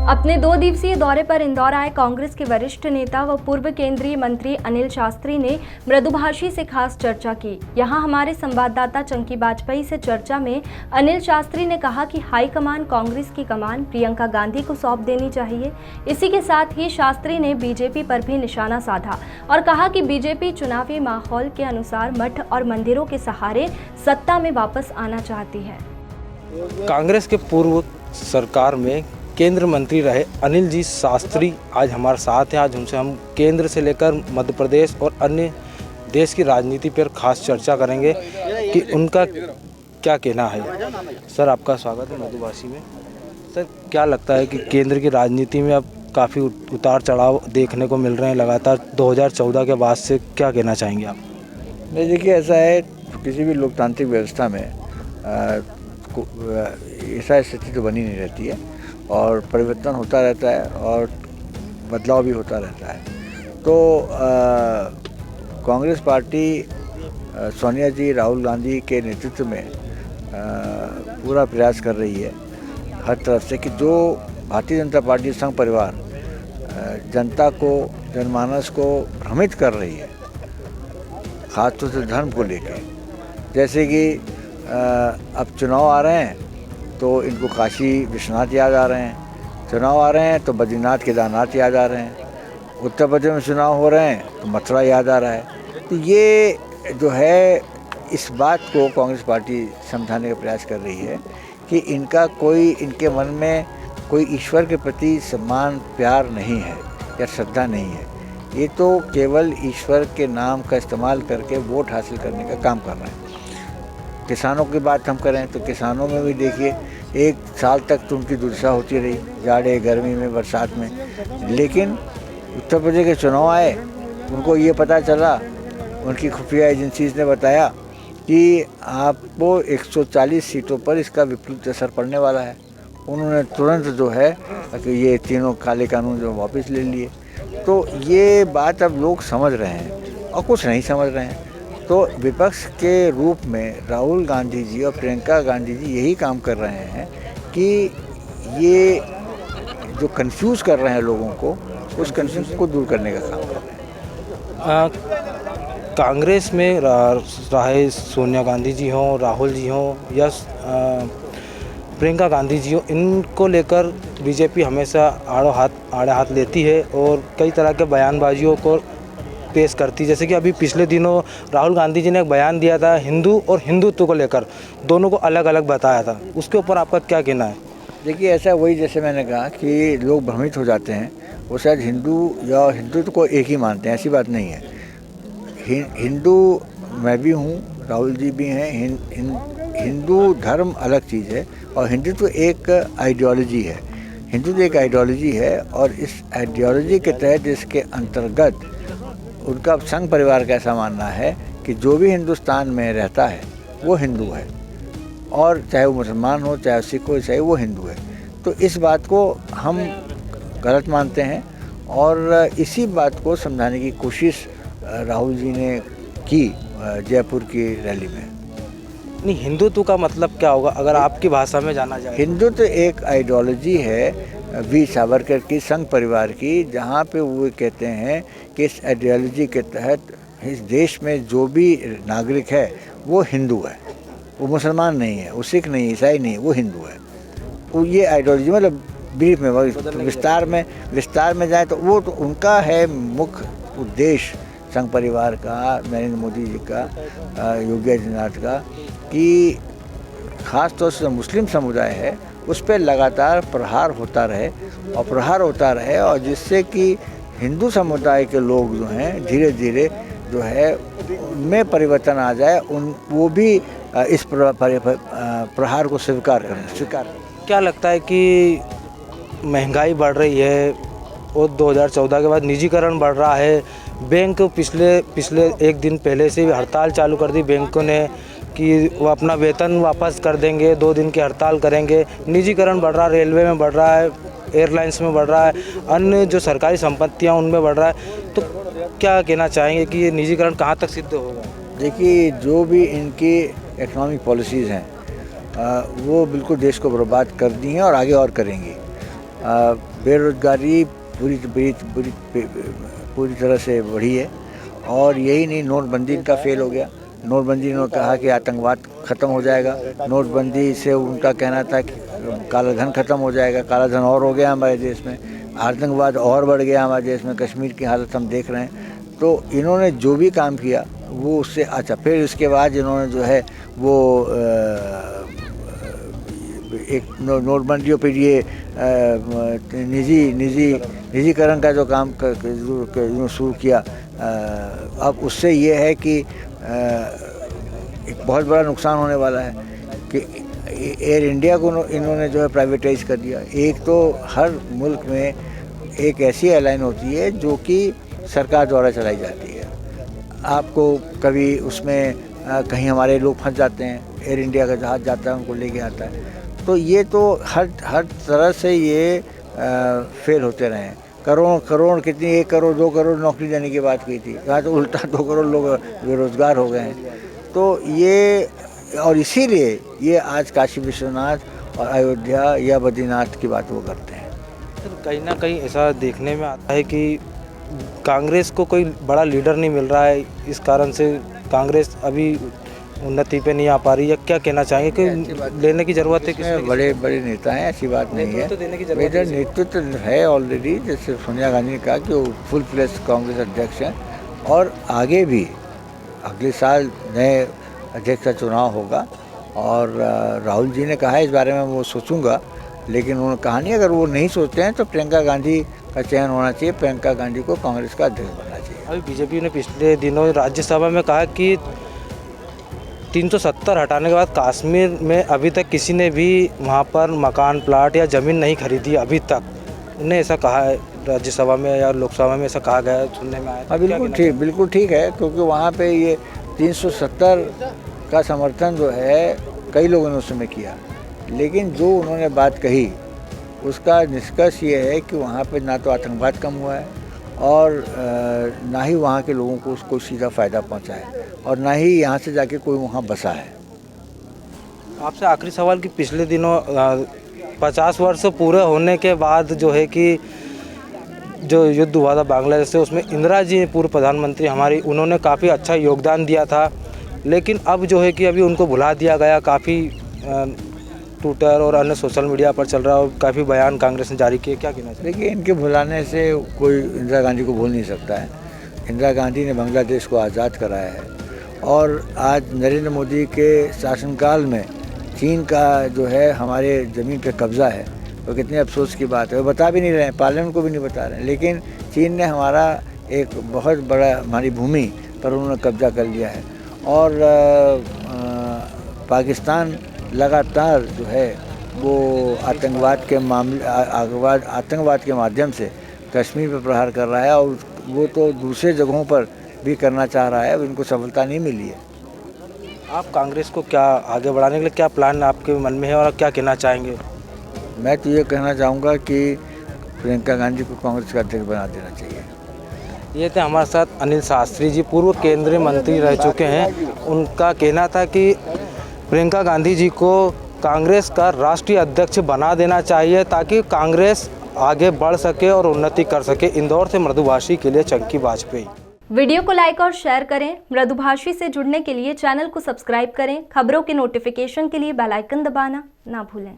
अपने 2 दिवसीय दौरे पर इंदौर आए कांग्रेस के वरिष्ठ नेता व पूर्व केंद्रीय मंत्री अनिल शास्त्री ने मृदुभाषी से खास चर्चा की। यहां हमारे संवाददाता चंकी बाजपेयी से चर्चा में अनिल शास्त्री ने कहा कि हाईकमान कांग्रेस की कमान प्रियंका गांधी को सौंप देनी चाहिए। इसी के साथ ही शास्त्री ने बीजेपी पर भी निशाना साधा और कहा कि बीजेपी चुनावी माहौल के अनुसार मठ और मंदिरों के सहारे सत्ता में वापस आना चाहती है। कांग्रेस के पूर्व सरकार में केंद्र मंत्री रहे अनिल जी शास्त्री आज हमारे साथ हैं। आज उनसे हम केंद्र से लेकर मध्य प्रदेश और अन्य देश की राजनीति पर खास चर्चा करेंगे कि उनका क्या कहना है। सर, आपका स्वागत है मृदुभाषी में। सर, क्या लगता है कि केंद्र की राजनीति में अब काफ़ी उतार चढ़ाव देखने को मिल रहे हैं लगातार 2014 के बाद से, क्या कहना चाहेंगे आप? नहीं, देखिए, ऐसा है किसी भी लोकतांत्रिक व्यवस्था में ऐसा स्थिति तो बनी नहीं रहती है और परिवर्तन होता रहता है और बदलाव भी होता रहता है। तो कांग्रेस पार्टी सोनिया जी, राहुल गांधी के नेतृत्व में पूरा प्रयास कर रही है हर तरफ से कि जो भारतीय जनता पार्टी संघ परिवार जनता को, जनमानस को भ्रमित कर रही है, खासतौर से धर्म को लेकर। जैसे कि अब चुनाव आ रहे हैं तो इनको काशी विश्वनाथ याद आ रहे हैं, चुनाव आ रहे हैं तो बद्रीनाथ केदारनाथ याद आ रहे हैं, उत्तर प्रदेश में चुनाव हो रहे हैं तो मथुरा याद आ रहा है। तो ये जो है, इस बात को कांग्रेस पार्टी समझाने का प्रयास कर रही है कि इनके मन में कोई ईश्वर के प्रति सम्मान, प्यार नहीं है या श्रद्धा नहीं है। ये तो केवल ईश्वर के नाम का इस्तेमाल करके वोट हासिल करने का काम कर रहे हैं। किसानों की बात हम करें तो किसानों में भी देखिए, 1 साल तक तो उनकी दुर्दशा होती रही, जाड़े, गर्मी में, बरसात में। लेकिन उत्तर प्रदेश के चुनाव आए, उनको ये पता चला, उनकी खुफिया एजेंसीज ने बताया कि आपको 140 सीटों पर इसका विपरीत असर पड़ने वाला है। उन्होंने तुरंत जो है कि ये तीनों काले कानून जो वापस ले लिए। तो ये बात अब लोग समझ रहे हैं और कुछ नहीं समझ रहे हैं। तो विपक्ष के रूप में राहुल गांधी जी और प्रियंका गांधी जी यही काम कर रहे हैं कि ये जो कंफ्यूज कर रहे हैं लोगों को, उस कंफ्यूज को दूर करने का काम कर रहे हैं। कांग्रेस में चाहे सोनिया गांधी जी हों, राहुल जी हों या प्रियंका गांधी जी हों, इनको लेकर बीजेपी हमेशा आड़े हाथ लेती है और कई तरह के बयानबाजियों को पेश करती। जैसे कि अभी पिछले दिनों राहुल गांधी जी ने एक बयान दिया था हिंदू और हिंदुत्व को लेकर, दोनों को अलग अलग बताया था। उसके ऊपर आपका क्या कहना है? देखिए, ऐसा वही जैसे मैंने कहा कि लोग भ्रमित हो जाते हैं, वो शायद हिंदू या हिंदुत्व को एक ही मानते हैं। ऐसी बात नहीं है। हिंदू मैं भी हूँ, राहुल जी भी हैं। हिंदू धर्म अलग चीज़ है और हिंदुत्व एक आइडियोलॉजी है। हिंदुत्व एक आइडियोलॉजी है और इस आइडियोलॉजी के तहत, इसके अंतर्गत उनका संघ परिवार का ऐसा मानना है कि जो भी हिंदुस्तान में रहता है वो हिंदू है, और चाहे वो मुसलमान हो, चाहे सिख हो, चाहे वो हिंदू है। तो इस बात को हम गलत मानते हैं और इसी बात को समझाने की कोशिश राहुल जी ने की जयपुर की रैली में। नहीं, हिंदुत्व का मतलब क्या होगा अगर आपकी भाषा में जाना जाए? हिंदुत्व एक आइडियोलॉजी है वीर सावरकर की, संघ परिवार की, जहाँ पे वो कहते हैं कि इस आइडियोलॉजी के तहत इस देश में जो भी नागरिक है वो हिंदू है, वो मुसलमान नहीं है, वो सिख नहीं है, ईसाई नहीं है, वो हिंदू है। वो ये आइडियोलॉजी मतलब ब्रीफ में, विस्तार में जाए तो वो तो उनका है मुख्य उद्देश्य संघ परिवार का, नरेंद्र मोदी जी का, योगी आदित्यनाथ का, कि ख़ास तौर से मुस्लिम समुदाय है उस पर लगातार प्रहार होता रहे और जिससे कि हिंदू समुदाय के लोग जो हैं धीरे धीरे जो है उनमें परिवर्तन आ जाए, वो भी इस प्रहार को स्वीकार करें। क्या लगता है कि महंगाई बढ़ रही है और 2014 के बाद निजीकरण बढ़ रहा है? बैंक पिछले 1 दिन पहले से हड़ताल चालू कर दी बैंकों ने कि वो अपना वेतन वापस कर देंगे, 2 दिन की हड़ताल करेंगे। निजीकरण बढ़ रहा है, रेलवे में बढ़ रहा है, एयरलाइंस में बढ़ रहा है, अन्य जो सरकारी संपत्तियां उनमें बढ़ रहा है। तो क्या कहना चाहेंगे कि ये निजीकरण कहाँ तक सिद्ध होगा? देखिए, जो भी इनकी इकोनॉमिक पॉलिसीज़ हैं वो बिल्कुल देश को बर्बाद कर दी हैं और आगे और करेंगी। बेरोजगारी पूरी तरह से बढ़ी है। और यही नहीं, नोटबंदी का फेल हो गया। नोटबंदी ने कहा कि आतंकवाद ख़त्म हो जाएगा। नोटबंदी से उनका कहना था कि काला धन ख़त्म हो जाएगा। काला धन और हो गया हमारे देश में, आतंकवाद और बढ़ गया हमारे देश में। कश्मीर की हालत हम देख रहे हैं। तो इन्होंने जो भी काम किया वो उससे अच्छा, फिर इसके बाद इन्होंने जो है वो एक नोटबंदी और फिर ये निजीकरण का जो काम शुरू किया। अब उससे ये है कि एक बहुत बड़ा नुकसान होने वाला है कि एयर इंडिया को इन्होंने जो है प्राइवेटाइज कर दिया। एक तो हर मुल्क में एक ऐसी एयरलाइन होती है जो कि सरकार द्वारा चलाई जाती है। आपको कभी उसमें कहीं हमारे लोग फंस जाते हैं, एयर इंडिया का जहाज़ जाता है उनको लेके आता है। तो ये तो हर तरह से ये फेल होते रहे हैं। करोड़ कितनी 1 करोड़ 2 करोड़ नौकरी देने की बात की थी, यहाँ तो उल्टा 2 करोड़ लोग बेरोज़गार हो गए हैं। तो ये और इसीलिए ये आज काशी विश्वनाथ और अयोध्या या बद्रीनाथ की बात वो करते हैं। कहीं ना कहीं ऐसा देखने में आता है कि कांग्रेस को कोई बड़ा लीडर नहीं मिल रहा है, इस कारण से कांग्रेस अभी उन्नति पे नहीं आ पा रही है। क्या कहना चाहेंगे कि लेने की ज़रूरत है? किसमें बड़े नेता हैं, ऐसी बात नहीं है। मेरा नेतृत्व है ऑलरेडी, जैसे सोनिया गांधी ने कहा कि वो फुल फ्लेश कांग्रेस अध्यक्ष हैं और आगे भी अगले साल नए अध्यक्ष का चुनाव होगा। और राहुल जी ने कहा है इस बारे में वो सोचूंगा, लेकिन उन्होंने कहा नहीं, अगर वो नहीं सोचते हैं तो प्रियंका गांधी का चयन होना चाहिए। प्रियंका गांधी को कांग्रेस का अध्यक्ष बनना चाहिए। अभी बीजेपी ने पिछले दिनों राज्यसभा में कहा कि 370 हटाने के बाद कश्मीर में अभी तक किसी ने भी वहाँ पर मकान, प्लाट या ज़मीन नहीं खरीदी अभी तक। उन्हें ऐसा कहा है राज्यसभा में या लोकसभा में, ऐसा कहा गया है, सुनने में आया। हाँ, बिल्कुल ठीक है, क्योंकि वहाँ पे ये 370 का समर्थन जो है कई लोगों ने उस समय किया। लेकिन जो उन्होंने बात कही उसका निष्कर्ष ये है कि वहाँ पे ना तो आतंकवाद कम हुआ है और ना ही वहाँ के लोगों को उसको सीधा फ़ायदा पहुँचा है और ना ही यहाँ से जाके कोई वहाँ बसा है। आपसे आखिरी सवाल कि पिछले दिनों 50 वर्ष पूरे होने के बाद जो है कि जो युद्ध हुआ था बांग्लादेश से, उसमें इंदिरा जी पूर्व प्रधानमंत्री हमारी, उन्होंने काफ़ी अच्छा योगदान दिया था। लेकिन अब जो है कि अभी उनको भुला दिया गया। काफ़ी ट्विटर और अन्य सोशल मीडिया पर चल रहा है और काफ़ी बयान कांग्रेस ने जारी किए। क्या कहना चाहिए? देखिए, इनके भुलाने से कोई इंदिरा गांधी को भूल नहीं सकता है। इंदिरा गांधी ने बांग्लादेश को आज़ाद कराया है और आज नरेंद्र मोदी के शासनकाल में चीन का जो है हमारे ज़मीन पे कब्ज़ा है। तो कितने अफसोस की बात है। वो बता भी नहीं रहे हैं, पार्लियामेंट को भी नहीं बता रहे हैं, लेकिन चीन ने हमारा एक बहुत बड़ा, हमारी भूमि पर उन्होंने कब्जा कर लिया है। और पाकिस्तान लगातार जो है वो आतंकवाद के माध्यम से कश्मीर पर प्रहार कर रहा है और वो तो दूसरे जगहों पर भी करना चाह रहा है। अब इनको सफलता नहीं मिली है। आप कांग्रेस को क्या आगे बढ़ाने के लिए क्या प्लान आपके मन में है और क्या कहना चाहेंगे? मैं तो ये कहना चाहूँगा कि प्रियंका गांधी को कांग्रेस का अध्यक्ष बना देना चाहिए। ये थे हमारे साथ अनिल शास्त्री जी, पूर्व केंद्रीय मंत्री रह चुके हैं। उनका कहना था कि प्रियंका गांधी जी को कांग्रेस का राष्ट्रीय अध्यक्ष बना देना चाहिए ताकि कांग्रेस आगे बढ़ सके और उन्नति कर सके। इंदौर से मृदुभाषी के लिए चंकी बाजपेयी। वीडियो को लाइक और शेयर करें। मृदुभाषी से जुड़ने के लिए चैनल को सब्सक्राइब करें। खबरों के नोटिफिकेशन के लिए बेल आइकन दबाना ना भूलें।